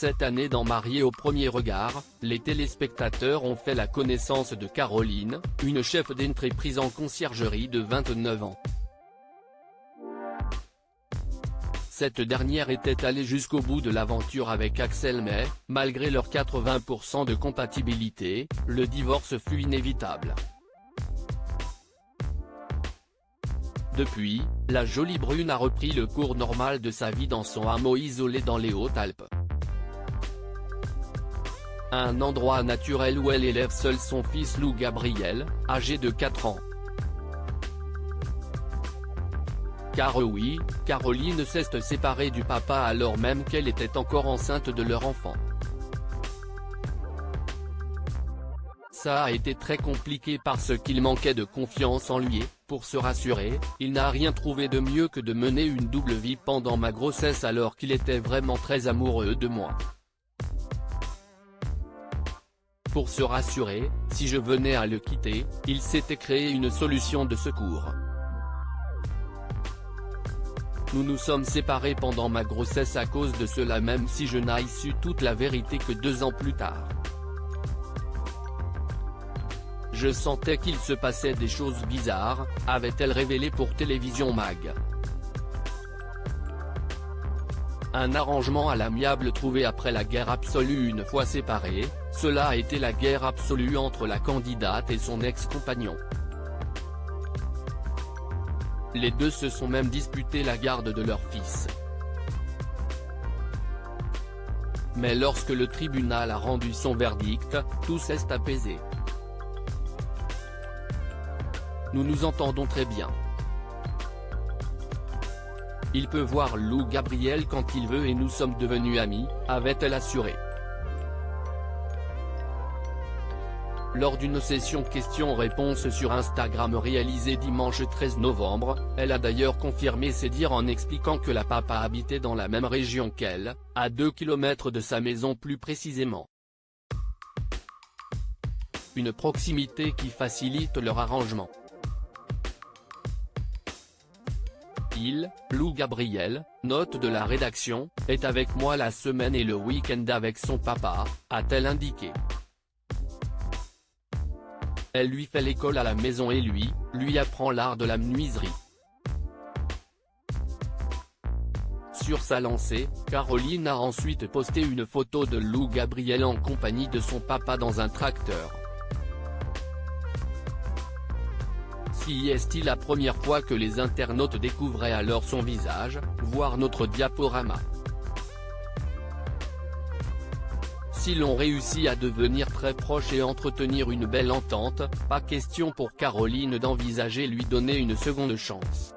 Cette année dans Mariée au premier regard, les téléspectateurs ont fait la connaissance de Caroline, une chef d'entreprise en conciergerie de 29 ans. Cette dernière était allée jusqu'au bout de l'aventure avec Axel mais, malgré leurs 80% de compatibilité, le divorce fut inévitable. Depuis, la jolie brune a repris le cours normal de sa vie dans son hameau isolé dans les Hautes-Alpes. Un endroit naturel où elle élève seul son fils Lou Gabriel, âgé de 4 ans. Car oui, Caroline s'est séparée du papa alors même qu'elle était encore enceinte de leur enfant. Ça a été très compliqué parce qu'il manquait de confiance en lui et, pour se rassurer, il n'a rien trouvé de mieux que de mener une double vie pendant ma grossesse alors qu'il était vraiment très amoureux de moi. Pour se rassurer, si je venais à le quitter, il s'était créé une solution de secours. Nous nous sommes séparés pendant ma grossesse à cause de cela même si je n'ai su toute la vérité que 2 ans plus tard. Je sentais qu'il se passait des choses bizarres, avait-elle révélé pour Télévision Mag. Un arrangement à l'amiable trouvé après la guerre absolue une fois séparés, cela a été la guerre absolue entre la candidate et son ex-compagnon. Les deux se sont même disputé la garde de leur fils. Mais lorsque le tribunal a rendu son verdict, tout s'est apaisé. Nous nous entendons très bien. Il peut voir Lou Gabriel quand il veut et nous sommes devenus amis, avait-elle assuré. Lors d'une session questions-réponses sur Instagram réalisée dimanche 13 novembre, elle a d'ailleurs confirmé ses dires en expliquant que la papa habitait dans la même région qu'elle, à 2 km de sa maison plus précisément. Une proximité qui facilite leur arrangement. Lou Gabriel, note de la rédaction, est avec moi la semaine et le week-end avec son papa, a-t-elle indiqué. Elle lui fait l'école à la maison et lui apprend l'art de la menuiserie. Sur sa lancée, Caroline a ensuite posté une photo de Lou Gabriel en compagnie de son papa dans un tracteur. Si est-il la première fois que les internautes découvraient alors son visage, voir notre diaporama. Si l'on réussit à devenir très proche et entretenir une belle entente, pas question pour Caroline d'envisager lui donner une seconde chance.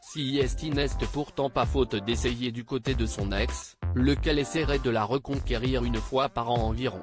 Si est-il n'est pourtant pas faute d'essayer du côté de son ex, lequel essaierait de la reconquérir une fois par an environ.